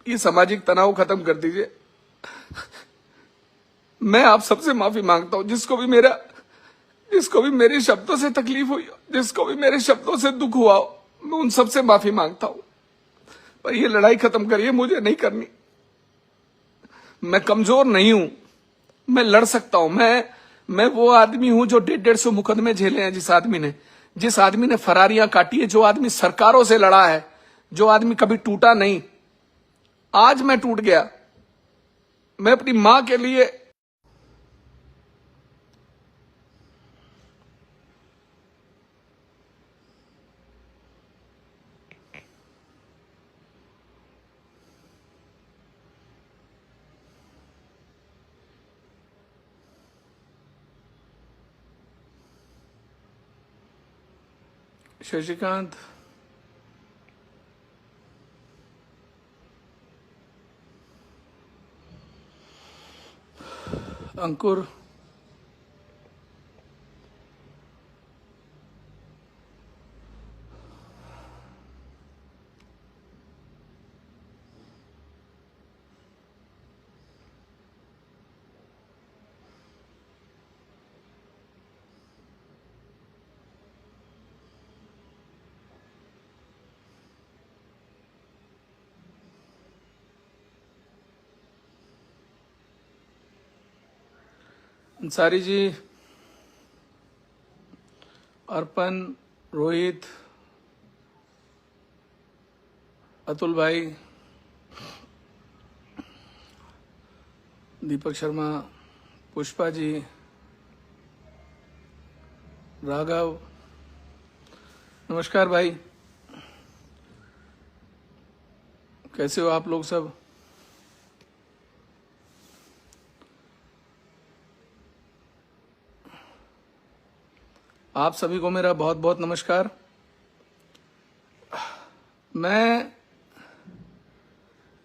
ये सामाजिक तनाव खत्म कर दीजिए। मैं आप सबसे माफी मांगता हूं, जिसको भी मेरे शब्दों से तकलीफ हुई हो, जिसको भी मेरे शब्दों से दुख हुआ हो, मैं उन सबसे माफी मांगता हूं। पर ये लड़ाई खत्म करिए, मुझे नहीं करनी। मैं कमजोर नहीं हूं, मैं लड़ सकता हूं। मैं वो आदमी हूं जो 150 मुकदमे झेले हैं। जिस आदमी ने फरारियां काटी है, जो आदमी सरकारों से लड़ा है, जो आदमी कभी टूटा नहीं। आज मैं टूट गया। मैं अपनी मां के लिए शशिकांत, अंकुर, अंसारी जी, अर्पण, रोहित, अतुल भाई, दीपक शर्मा, पुष्पा जी, राघव, नमस्कार भाई। कैसे हो आप लोग सब? आप सभी को मेरा बहुत बहुत नमस्कार। मैं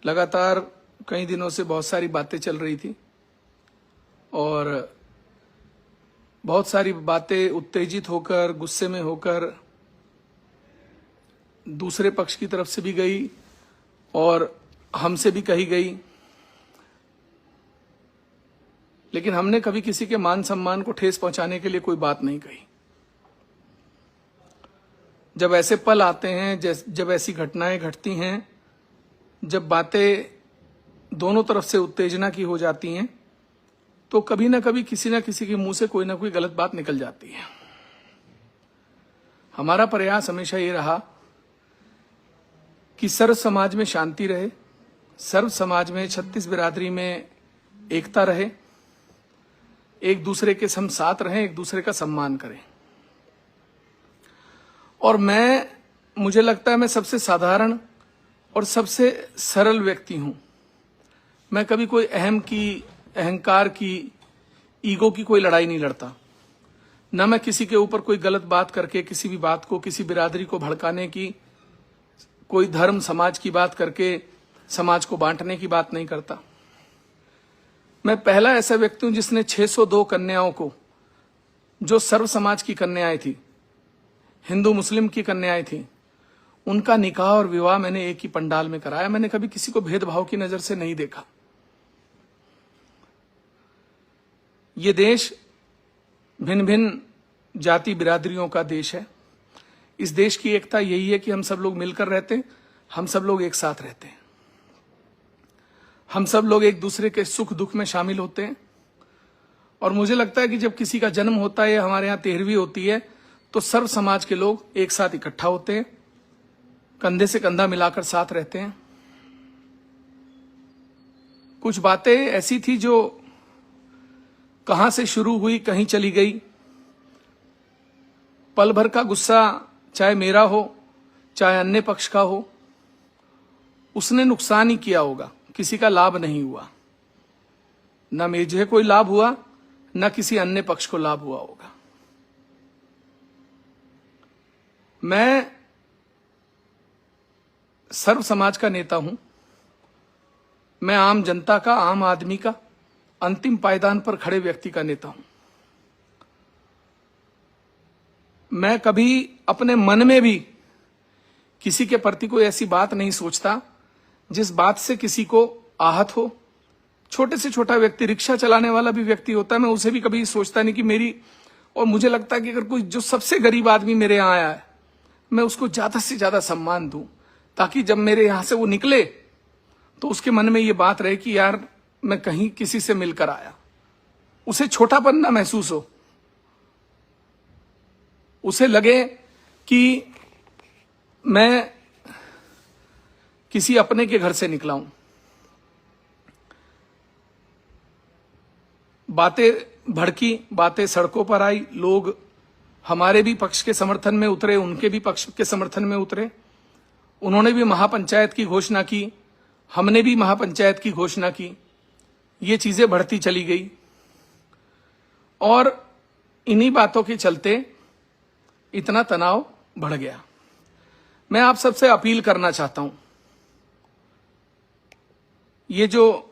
लगातार कई दिनों से बहुत सारी बातें चल रही थी और बहुत सारी बातें उत्तेजित होकर, गुस्से में होकर दूसरे पक्ष की तरफ से भी गई और हमसे भी कही गई, लेकिन हमने कभी किसी के मान सम्मान को ठेस पहुंचाने के लिए कोई बात नहीं कही। जब ऐसे पल आते हैं, जब ऐसी घटनाएं घटती हैं, जब बातें दोनों तरफ से उत्तेजना की हो जाती हैं, तो कभी ना कभी किसी ना किसी के मुंह से कोई ना कोई गलत बात निकल जाती है। हमारा प्रयास हमेशा ये रहा कि सर्व समाज में शांति रहे, सर्व समाज में 36 बिरादरी में एकता रहे, एक दूसरे के हम साथ रहें, एक दूसरे का सम्मान करें। और मुझे लगता है मैं सबसे साधारण और सबसे सरल व्यक्ति हूं। मैं कभी कोई अहंकार की, ईगो की कोई लड़ाई नहीं लड़ता। ना मैं किसी के ऊपर कोई गलत बात करके, किसी भी बात को, किसी बिरादरी को भड़काने की, कोई धर्म समाज की बात करके समाज को बांटने की बात नहीं करता। मैं पहला ऐसा व्यक्ति हूं जिसने 602 कन्याओं को, जो सर्व समाज की कन्याएं थी, हिंदू मुस्लिम की कन्याएं थी, उनका निकाह और विवाह मैंने एक ही पंडाल में कराया। मैंने कभी किसी को भेदभाव की नजर से नहीं देखा। ये देश भिन्न भिन्न जाति बिरादरियों का देश है। इस देश की एकता यही है कि हम सब लोग मिलकर रहते हैं, हम सब लोग एक साथ रहते हैं, हम सब लोग एक दूसरे के सुख दुख में शामिल होते हैं। और मुझे लगता है कि जब किसी का जन्म होता है, हमारे यहाँ 13वीं होती है, तो सर्व समाज के लोग एक साथ इकट्ठा होते हैं, कंधे से कंधा मिलाकर साथ रहते हैं। कुछ बातें ऐसी थी जो कहां से शुरू हुई, कहीं चली गई। पल भर का गुस्सा, चाहे मेरा हो, चाहे अन्य पक्ष का हो, उसने नुकसान ही किया होगा, किसी का लाभ नहीं हुआ। न मुझे कोई लाभ हुआ, न किसी अन्य पक्ष को लाभ हुआ होगा। मैं सर्व समाज का नेता हूं। मैं आम जनता का, आम आदमी का, अंतिम पायदान पर खड़े व्यक्ति का नेता हूं। मैं कभी अपने मन में भी किसी के प्रति कोई ऐसी बात नहीं सोचता जिस बात से किसी को आहत हो, छोटे से छोटा व्यक्ति, रिक्शा चलाने वाला भी व्यक्ति होता है, मैं उसे भी कभी सोचता नहीं कि मेरी, और मुझे लगता है कि अगर कोई जो सबसे गरीब आदमी मेरे यहाँ आया है, मैं उसको ज्यादा से ज्यादा सम्मान दूं, ताकि जब मेरे यहां से वो निकले तो उसके मन में ये बात रहे कि यार मैं कहीं किसी से मिलकर आया, उसे छोटापन ना महसूस हो, उसे लगे कि मैं किसी अपने के घर से निकला हूं। बातें भड़की, बातें सड़कों पर आई, लोग हमारे भी पक्ष के समर्थन में उतरे, उनके भी पक्ष के समर्थन में उतरे, उन्होंने भी महापंचायत की घोषणा की, हमने भी महापंचायत की घोषणा की, ये चीजें बढ़ती चली गई और इन्हीं बातों के चलते इतना तनाव बढ़ गया। मैं आप सबसे अपील करना चाहता हूं, ये जो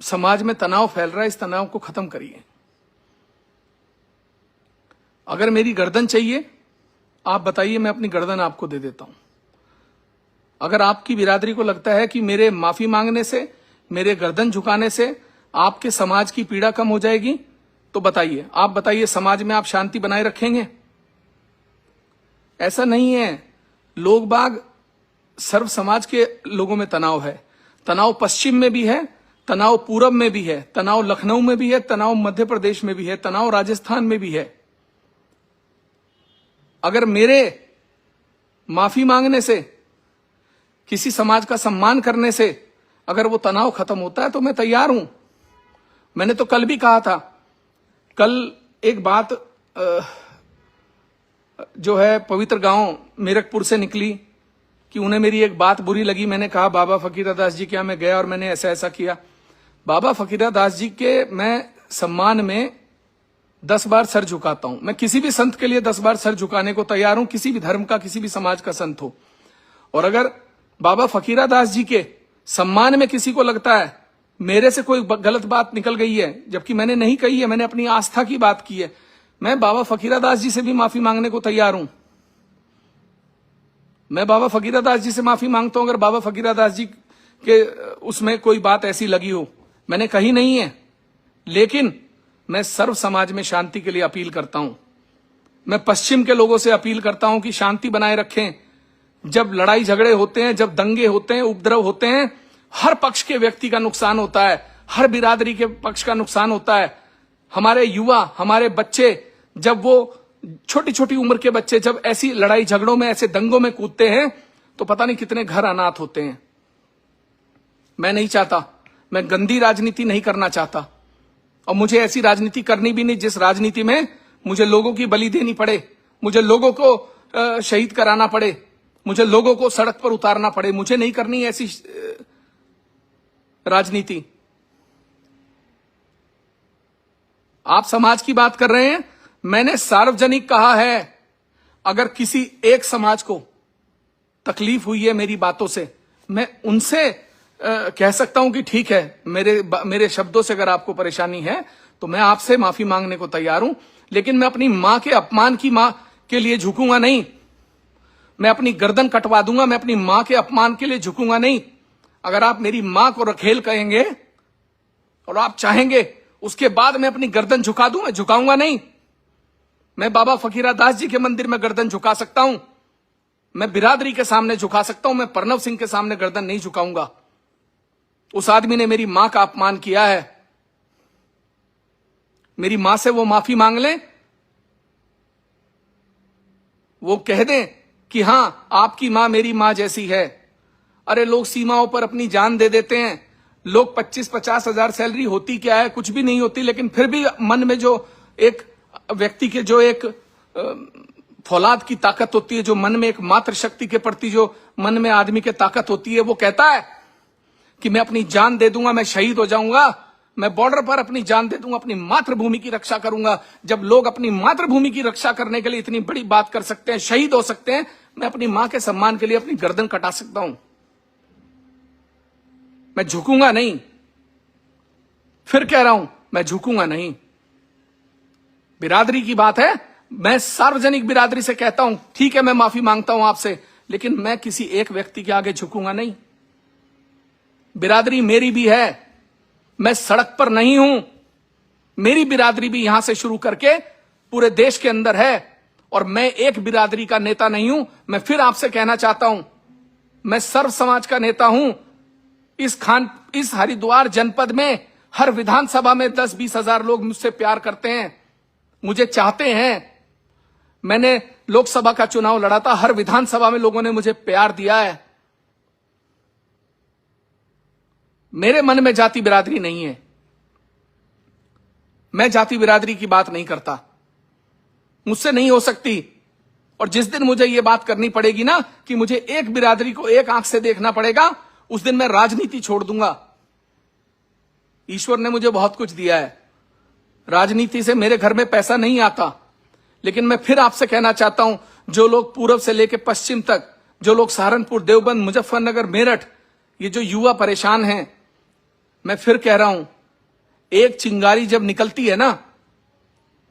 समाज में तनाव फैल रहा है, इस तनाव को खत्म करिए। अगर मेरी गर्दन चाहिए, आप बताइए, मैं अपनी गर्दन आपको दे देता हूं। अगर आपकी बिरादरी को लगता है कि मेरे माफी मांगने से, मेरे गर्दन झुकाने से आपके समाज की पीड़ा कम हो जाएगी, तो बताइए। आप बताइए, समाज में आप शांति बनाए रखेंगे? ऐसा नहीं है। लोग बाग, सर्व समाज के लोगों में तनाव है। तनाव पश्चिम में भी है, तनाव पूरब में भी है, तनाव लखनऊ में भी है, तनाव मध्य प्रदेश में भी है, तनाव राजस्थान में भी है। अगर मेरे माफी मांगने से, किसी समाज का सम्मान करने से अगर वो तनाव खत्म होता है तो मैं तैयार हूं। मैंने तो कल भी कहा था, कल एक बात जो है पवित्र गांव मेरठपुर से निकली कि उन्हें मेरी एक बात बुरी लगी। मैंने कहा बाबा फकीरदास जी के यहाँ मैं गया और मैंने ऐसा ऐसा किया। बाबा फकीरदास जी के मैं सम्मान में 10 बार सर झुकाता हूं। मैं किसी भी संत के लिए 10 बार सर झुकाने को तैयार हूं, किसी भी धर्म का, किसी भी समाज का संत हो। और अगर बाबा फकीरदास जी के सम्मान में किसी को लगता है मेरे से कोई गलत बात निकल गई है, जबकि मैंने नहीं कही है, मैंने अपनी आस्था की बात की है, मैं बाबा फकीरदास जी से भी माफी मांगने को तैयार हूं। मैं बाबा फकीरदास जी से माफी मांगता हूं अगर बाबा फकीरदास जी के उसमें कोई बात ऐसी लगी हो। मैंने कही नहीं है, लेकिन मैं सर्व समाज में शांति के लिए अपील करता हूं। मैं पश्चिम के लोगों से अपील करता हूं कि शांति बनाए रखें। जब लड़ाई झगड़े होते हैं, जब दंगे होते हैं, उपद्रव होते हैं, हर पक्ष के व्यक्ति का नुकसान होता है, हर बिरादरी के पक्ष का नुकसान होता है। हमारे युवा, हमारे बच्चे, जब वो छोटी छोटी उम्र के बच्चे जब ऐसी लड़ाई झगड़ों में, ऐसे दंगों में कूदते हैं तो पता नहीं कितने घर अनाथ होते हैं। मैं नहीं चाहता, मैं गंदी राजनीति नहीं करना चाहता, और मुझे ऐसी राजनीति करनी भी नहीं जिस राजनीति में मुझे लोगों की बलि देनी पड़े, मुझे लोगों को शहीद कराना पड़े, मुझे लोगों को सड़क पर उतारना पड़े। मुझे नहीं करनी ऐसी राजनीति। आप समाज की बात कर रहे हैं, मैंने सार्वजनिक कहा है, अगर किसी एक समाज को तकलीफ हुई है मेरी बातों से, मैं उनसे कह सकता हूं कि ठीक है, मेरे शब्दों से अगर आपको परेशानी है तो मैं आपसे माफी मांगने को तैयार हूं, लेकिन मैं अपनी मां के अपमान की मां के लिए झुकूंगा नहीं। मैं अपनी गर्दन कटवा दूंगा, मैं अपनी मां के अपमान के लिए झुकूंगा नहीं। अगर आप मेरी मां को रखेल कहेंगे और आप चाहेंगे उसके बाद मैं अपनी गर्दन झुका दूं, मैं झुकाऊंगा नहीं। मैं बाबा फकीरदास जी के मंदिर में गर्दन झुका सकता हूं, मैं बिरादरी के सामने झुका सकता हूं, मैं प्रणव सिंह के सामने गर्दन नहीं झुकाऊंगा। उस आदमी ने मेरी मां का अपमान किया है, मेरी मां से वो माफी मांग लें, वो कह दें कि हां आपकी मां मेरी मां जैसी है। अरे लोग सीमाओं पर अपनी जान दे देते हैं, लोग 25-50 हजार सैलरी होती क्या है, कुछ भी नहीं होती, लेकिन फिर भी मन में जो एक व्यक्ति के जो एक फौलाद की ताकत होती है, जो मन में एक मातृ शक्ति के प्रति जो मन में आदमी के ताकत होती है, वो कहता है कि मैं अपनी जान दे दूंगा, मैं शहीद हो जाऊंगा, मैं बॉर्डर पर अपनी जान दे दूंगा, अपनी मातृभूमि की रक्षा करूंगा। जब लोग अपनी मातृभूमि की रक्षा करने के लिए इतनी बड़ी बात कर सकते हैं, शहीद हो सकते हैं, मैं अपनी मां के सम्मान के लिए अपनी गर्दन कटा सकता हूं। मैं झुकूंगा नहीं, फिर कह रहा हूं, मैं झुकूंगा नहीं। बिरादरी की बात है, मैं सार्वजनिक बिरादरी से कहता हूं, ठीक है मैं माफी मांगता हूं आपसे, लेकिन मैं किसी एक व्यक्ति के आगे झुकूंगा नहीं। बिरादरी मेरी भी है, मैं सड़क पर नहीं हूं। मेरी बिरादरी भी यहां से शुरू करके पूरे देश के अंदर है, और मैं एक बिरादरी का नेता नहीं हूं। मैं फिर आपसे कहना चाहता हूं, मैं सर्व समाज का नेता हूं। इस हरिद्वार जनपद में हर विधानसभा में 10-20 हजार लोग मुझसे प्यार करते हैं, मुझे चाहते हैं। मैंने लोकसभा का चुनाव लड़ा था, हर विधानसभा में लोगों ने मुझे प्यार दिया है। मेरे मन में जाति बिरादरी नहीं है, मैं जाति बिरादरी की बात नहीं करता, मुझसे नहीं हो सकती। और जिस दिन मुझे यह बात करनी पड़ेगी ना कि मुझे एक बिरादरी को एक आंख से देखना पड़ेगा, उस दिन मैं राजनीति छोड़ दूंगा। ईश्वर ने मुझे बहुत कुछ दिया है, राजनीति से मेरे घर में पैसा नहीं आता, लेकिन मैं फिर आपसे कहना चाहता हूं, जो लोग पूर्व से लेकर पश्चिम तक, जो लोग सहारनपुर, देवबंद, मुजफ्फरनगर, मेरठ, ये जो युवा परेशान हैं, मैं फिर कह रहा हूं, एक चिंगारी जब निकलती है ना,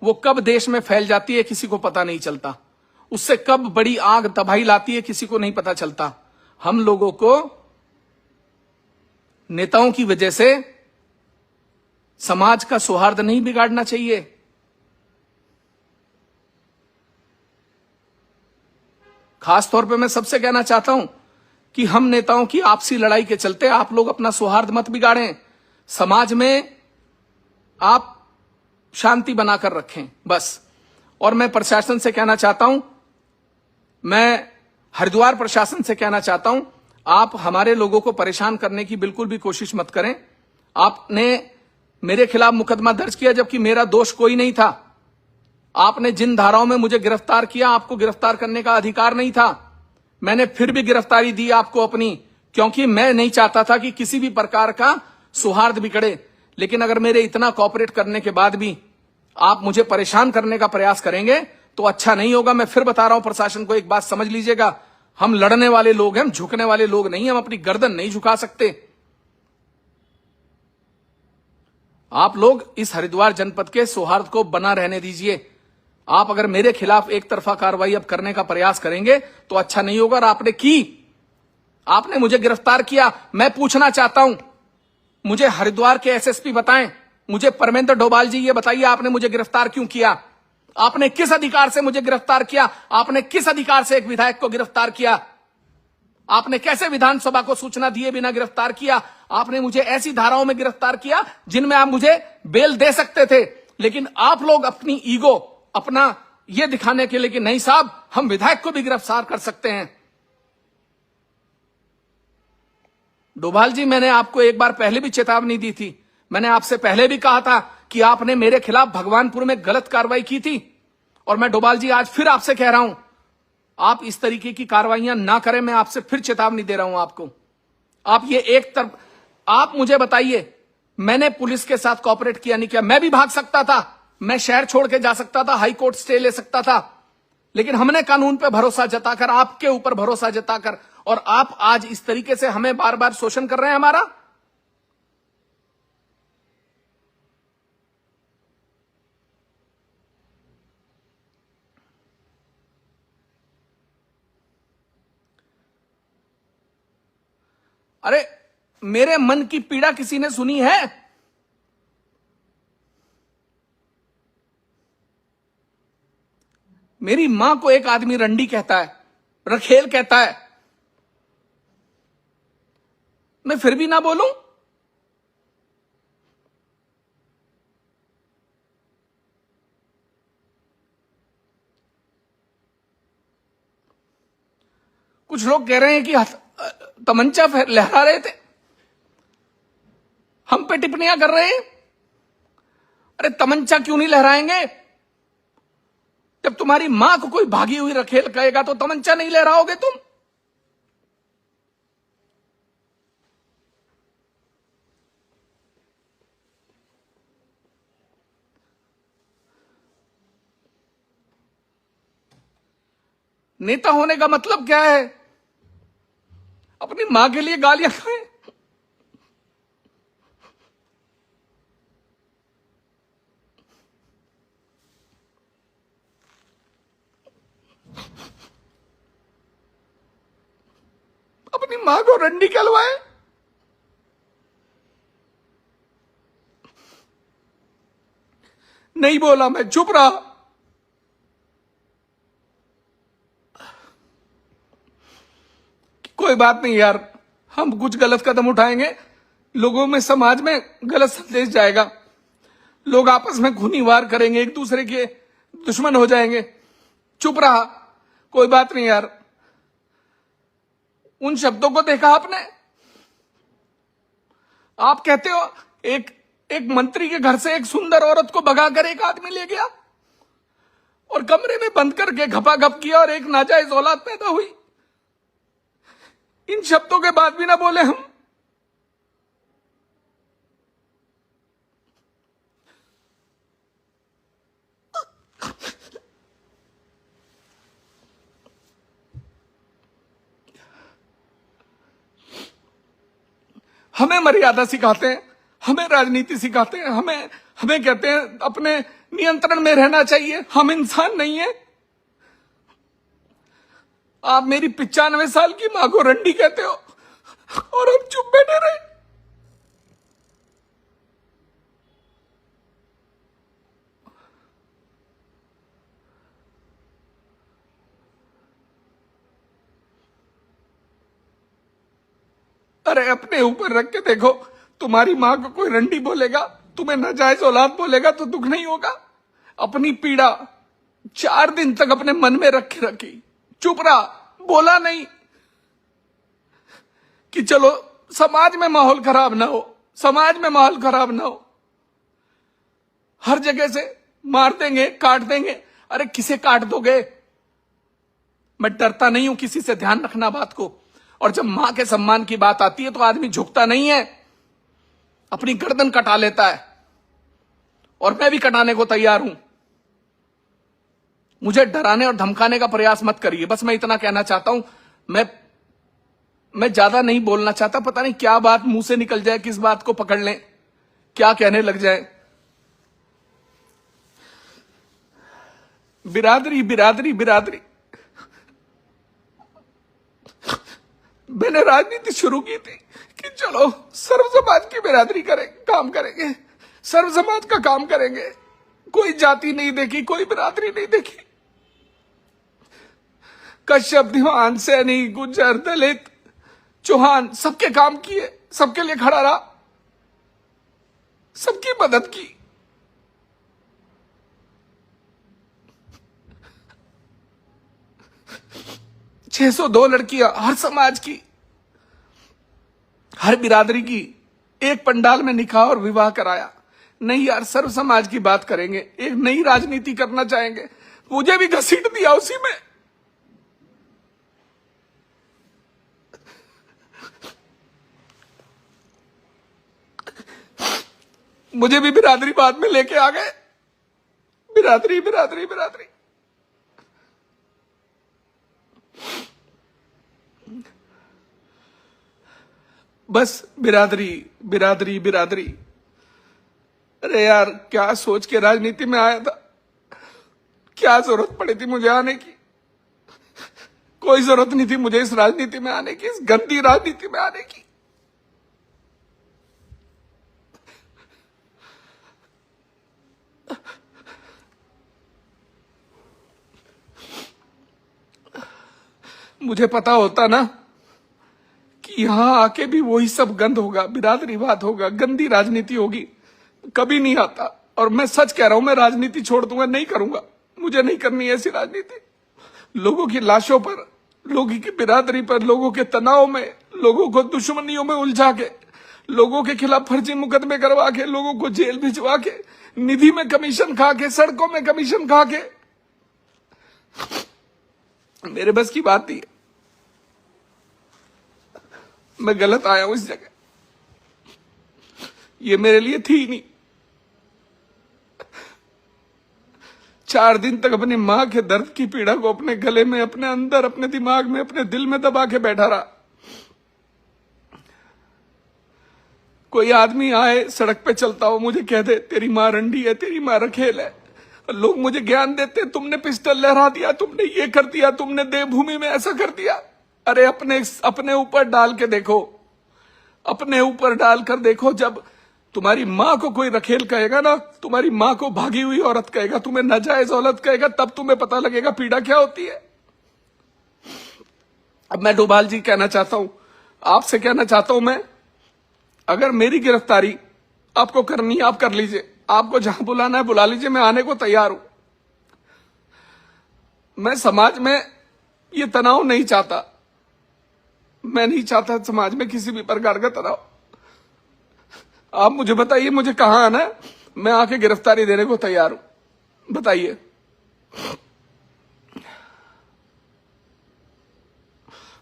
वो कब देश में फैल जाती है किसी को पता नहीं चलता। उससे कब बड़ी आग तबाही लाती है किसी को नहीं पता चलता। हम लोगों को नेताओं की वजह से समाज का सौहार्द नहीं बिगाड़ना चाहिए। खास तौर पे मैं सबसे कहना चाहता हूं कि हम नेताओं की आपसी लड़ाई के चलते आप लोग अपना सौहार्द मत बिगाड़ें। समाज में आप शांति बनाकर रखें बस। और मैं प्रशासन से कहना चाहता हूं, मैं हरिद्वार प्रशासन से कहना चाहता हूं, आप हमारे लोगों को परेशान करने की बिल्कुल भी कोशिश मत करें। आपने मेरे खिलाफ मुकदमा दर्ज किया जबकि मेरा दोष कोई नहीं था। आपने जिन धाराओं में मुझे गिरफ्तार किया, आपको गिरफ्तार करने का अधिकार नहीं था। मैंने फिर भी गिरफ्तारी दी आपको अपनी, क्योंकि मैं नहीं चाहता था कि किसी भी प्रकार का सौहार्द बिगड़े। लेकिन अगर मेरे इतना कॉपरेट करने के बाद भी आप मुझे परेशान करने का प्रयास करेंगे तो अच्छा नहीं होगा। मैं फिर बता रहा हूं प्रशासन को, एक बात समझ लीजिएगा, हम लड़ने वाले लोग हैं, हम झुकने वाले लोग नहीं। हम अपनी गर्दन नहीं झुका सकते। आप लोग इस हरिद्वार जनपद के सौहार्द को बना रहने दीजिए। आप अगर मेरे खिलाफ एक तरफा कार्रवाई अब करने का प्रयास करेंगे तो अच्छा नहीं होगा। और आपने मुझे गिरफ्तार किया। मैं पूछना चाहता हूं, मुझे हरिद्वार के एसएसपी बताएं, मुझे परमेंद्र डोभाल जी ये बताइए, आपने मुझे गिरफ्तार क्यों किया? आपने किस अधिकार से मुझे गिरफ्तार किया? आपने किस अधिकार से एक विधायक को गिरफ्तार किया? आपने कैसे विधानसभा को सूचना दिए बिना गिरफ्तार किया? आपने मुझे ऐसी धाराओं में गिरफ्तार किया जिनमें आप मुझे बेल दे सकते थे। लेकिन आप लोग अपनी ईगो, अपना यह दिखाने के लिए कि नहीं साहब, हम विधायक को भी गिरफ्तार कर सकते हैं। डोभाल जी, मैंने आपको एक बार पहले भी चेतावनी दी थी। मैंने आपसे पहले भी कहा था कि आपने मेरे खिलाफ भगवानपुर में गलत कार्रवाई की थी। और मैं डोभाल जी आज फिर आपसे कह रहा हूं, आप इस तरीके की कार्रवाइयां ना करें। मैं आपसे फिर चेतावनी दे रहा हूं आपको। आप ये एक तरफ, आप मुझे बताइए, मैंने पुलिस के साथ कॉपरेट किया नहीं किया? मैं भी भाग सकता था, मैं शहर छोड़ के जा सकता था, हाई कोर्ट स्टे ले सकता था। लेकिन हमने कानून पे भरोसा जताकर, आपके ऊपर भरोसा जताकर, और आप आज इस तरीके से हमें बार बार शोषण कर रहे हैं हमारा। अरे, मेरे मन की पीड़ा किसी ने सुनी है? मेरी मां को एक आदमी रंडी कहता है, रखेल कहता है, मैं फिर भी ना बोलूं? कुछ लोग कह रहे हैं कि तमंचा लहरा रहे थे, हम पे टिप्पणियां कर रहे हैं। अरे, तमंचा क्यों नहीं लहराएंगे? जब तुम्हारी मां को कोई भागी हुई रखेल कहेगा तो तमंचा नहीं लहराओगे तुम? नेता होने का मतलब क्या है? अपनी मां के लिए गालियां खाएं? अपनी मां को रंडी कहलवाएं? नहीं बोला, मैं चुप रहा। कोई बात नहीं यार, हम कुछ गलत कदम उठाएंगे, लोगों में, समाज में गलत संदेश जाएगा, लोग आपस में खूनी वार करेंगे, एक दूसरे के दुश्मन हो जाएंगे। चुप रहा, कोई बात नहीं यार। उन शब्दों को देखा आपने? आप कहते हो एक मंत्री के घर से एक सुंदर औरत को भगाकर एक आदमी ले गया और कमरे में बंद करके घपाघप किया और एक नाजायज औलाद पैदा हुई। इन शब्दों के बाद भी ना बोले हम? हमें मर्यादा सिखाते हैं, हमें राजनीति सिखाते हैं, हमें कहते हैं अपने नियंत्रण में रहना चाहिए। हम इंसान नहीं है? आप मेरी 95 साल की मां को रंडी कहते हो और हम चुप बैठे रहे। अरे अपने ऊपर रख के देखो, तुम्हारी मां को कोई रंडी बोलेगा, तुम्हें नाजायज औलाद बोलेगा तो दुख नहीं होगा? अपनी पीड़ा 4 दिन तक अपने मन में रखी, चुप रहा, बोला नहीं कि चलो समाज में माहौल खराब ना हो, समाज में माहौल खराब ना हो। हर जगह से मार देंगे, काट देंगे। अरे किसे काट दोगे? मैं डरता नहीं हूं किसी से, ध्यान रखना बात को। और जब मां के सम्मान की बात आती है तो आदमी झुकता नहीं है, अपनी गर्दन कटा लेता है, और मैं भी कटाने को तैयार हूं। मुझे डराने और धमकाने का प्रयास मत करिए, बस मैं इतना कहना चाहता हूं। मैं ज्यादा नहीं बोलना चाहता, पता नहीं क्या बात मुंह से निकल जाए, किस बात को पकड़ लें, क्या कहने लग जाए। बिरादरी बिरादरी बिरादरी, मैंने राजनीति शुरू की थी कि चलो सर्व समाज की बिरादरी काम करेंगे, सर्व समाज का काम करेंगे। कोई जाति नहीं देखी, कोई बिरादरी नहीं देखी। कश्यप, दीवान, सैनी, गुज्जर, दलित, चौहान, सबके काम किए, सबके लिए खड़ा रहा, सबकी मदद की। छह 602 लड़कियां, हर समाज की, हर बिरादरी की, एक पंडाल में निकाह और विवाह कराया। नहीं यार, सर्व समाज की बात करेंगे, एक नई राजनीति करना चाहेंगे। मुझे भी घसीट दिया उसी में। मुझे भी बिरादरी बाद में लेके आ गए। बिरादरी बिरादरी बिरादरी, बस बिरादरी बिरादरी बिरादरी। अरे यार, क्या सोच के राजनीति में आया था? क्या जरूरत पड़ी थी मुझे आने की? कोई जरूरत नहीं थी मुझे इस राजनीति में आने की, इस गंदी राजनीति में आने की। मुझे पता होता ना कि यहां आके भी वही सब गंद होगा, बिरादरीवाद होगा, गंदी राजनीति होगी, कभी नहीं आता। और मैं सच कह रहा हूं, मैं राजनीति छोड़ दूंगा, नहीं करूंगा, मुझे नहीं करनी ऐसी राजनीति। लोगों की लाशों पर, लोगों की बिरादरी पर, लोगों के तनाव में, लोगों को दुश्मनियों में उलझा के, लोगों के खिलाफ फर्जी मुकदमे करवा के, लोगों को जेल भिजवा के, निधि में कमीशन खा के, सड़कों में कमीशन खा के, मेरे बस की बात नहीं है। मैं गलत आया हूं इस जगह, ये मेरे लिए थी ही नहीं। 4 दिन तक अपनी मां के दर्द की पीड़ा को अपने गले में, अपने अंदर, अपने दिमाग में, अपने दिल में दबा के बैठा रहा। कोई आदमी आए, सड़क पे चलता हो, मुझे कह दे तेरी मां रंडी है, तेरी मां रखेल है, लोग मुझे ज्ञान देते, तुमने पिस्टल लहरा दिया, तुमने ये कर दिया, तुमने देवभूमि में ऐसा कर दिया। अरे अपने ऊपर डाल के देखो, अपने ऊपर डालकर देखो। जब तुम्हारी माँ को कोई रखेल कहेगा ना, तुम्हारी माँ को भागी हुई औरत कहेगा, तुम्हें नाजायज औरत कहेगा, तब तुम्हें पता लगेगा पीड़ा क्या होती है। अब मैं डोभाल जी कहना चाहता हूं, आपसे कहना चाहता हूं मैं, अगर मेरी गिरफ्तारी आपको करनी है आप कर लीजिए, आपको जहां बुलाना है बुला लीजिए, मैं आने को तैयार हूं। मैं समाज में ये तनाव नहीं चाहता, मैं नहीं चाहता समाज में किसी भी प्रकार का तनाव। आप मुझे बताइए मुझे कहां आना है, मैं आके गिरफ्तारी देने को तैयार हूं, बताइए।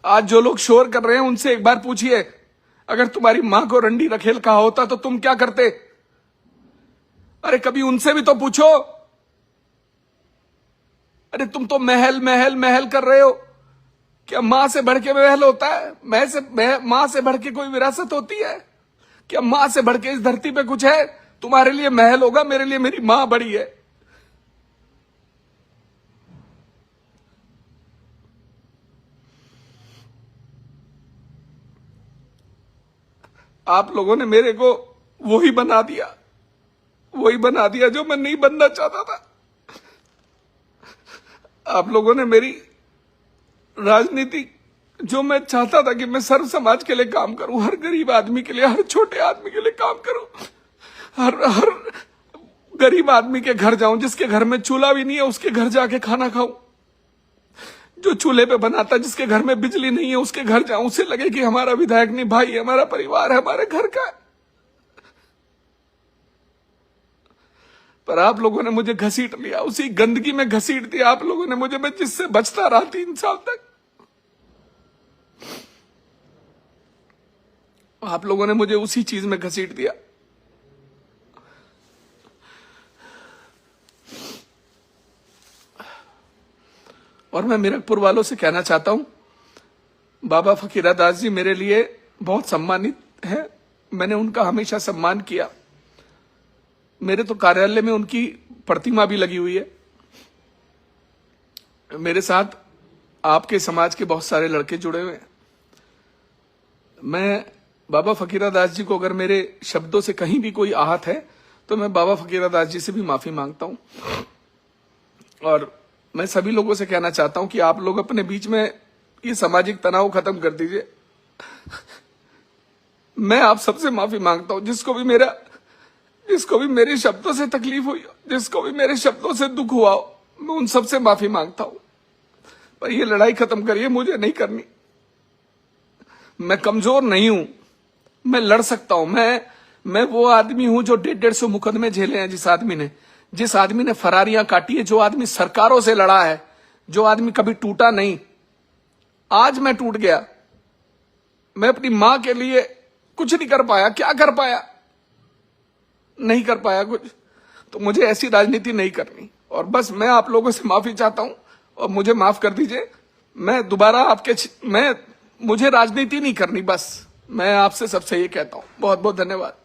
आज जो लोग शोर कर रहे हैं उनसे एक बार पूछिए, अगर तुम्हारी मां को रंडी रखेल कहा होता तो तुम क्या करते? अरे कभी उनसे भी तो पूछो। अरे तुम तो महल महल महल कर रहे हो। क्या मां से बढ़ के महल होता है? मां से बढ़ के कोई विरासत होती है क्या? मां से बढ़ के इस धरती पे कुछ है? तुम्हारे लिए महल होगा, मेरे लिए मेरी मां बड़ी है। आप लोगों ने मेरे को वही बना दिया जो मैं नहीं बनना चाहता था। आप लोगों ने मेरी राजनीति, जो मैं चाहता था कि मैं सर्व समाज के लिए काम करूं, हर गरीब आदमी के लिए, हर छोटे आदमी के लिए काम करूं, हर गरीब आदमी के घर जाऊं, जिसके घर में चूल्हा भी नहीं है उसके घर जाके खाना खाऊं, जो चूल्हे पे बनाता, जिसके घर में बिजली नहीं है उसके घर जाऊं, उसे लगे कि हमारा विधायक नहीं भाई, हमारा परिवार है, हमारे घर का है। पर आप लोगों ने मुझे घसीट लिया, उसी गंदगी में घसीट दिया आप लोगों ने मुझे, मैं जिससे बचता रहा 3 साल तक। आप लोगों ने मुझे उसी चीज में घसीट दिया। और मैं मीरकपुर वालों से कहना चाहता हूं, बाबा फकीरा दास जी मेरे लिए बहुत सम्मानित है, मैंने उनका हमेशा सम्मान किया। मेरे तो कार्यालय में उनकी प्रतिमा भी लगी हुई है। मेरे साथ आपके समाज के बहुत सारे लड़के जुड़े हुए हैं। मैं बाबा फकीरा दास जी को अगर मेरे शब्दों से कहीं भी कोई आहत है तो मैं बाबा फकीरा दास जी से भी माफी मांगता हूं। और मैं सभी लोगों से कहना चाहता हूं कि आप लोग अपने बीच में ये सामाजिक तनाव खत्म कर दीजिए। मैं आप सबसे माफी मांगता हूं, जिसको भी मेरे शब्दों से तकलीफ हुई हो, जिसको भी मेरे शब्दों से दुख हुआ हो, मैं उन सबसे माफी मांगता हूं। पर ये लड़ाई खत्म करिए, मुझे नहीं करनी। मैं कमजोर नहीं हूं, मैं लड़ सकता हूं। मैं वो आदमी हूं जो 150 मुकदमे झेले हैं। जिस आदमी ने फरारियां काटी है, जो आदमी सरकारों से लड़ा है, जो आदमी कभी टूटा नहीं। आज मैं टूट गया। मैं अपनी मां के लिए कुछ नहीं कर पाया। क्या कर पाया? नहीं कर पाया कुछ। तो मुझे ऐसी राजनीति नहीं करनी। और बस मैं आप लोगों से माफी चाहता हूं और मुझे माफ कर दीजिए। मैं दोबारा मुझे राजनीति नहीं करनी। बस मैं आपसे सबसे ये कहता हूं। बहुत बहुत धन्यवाद।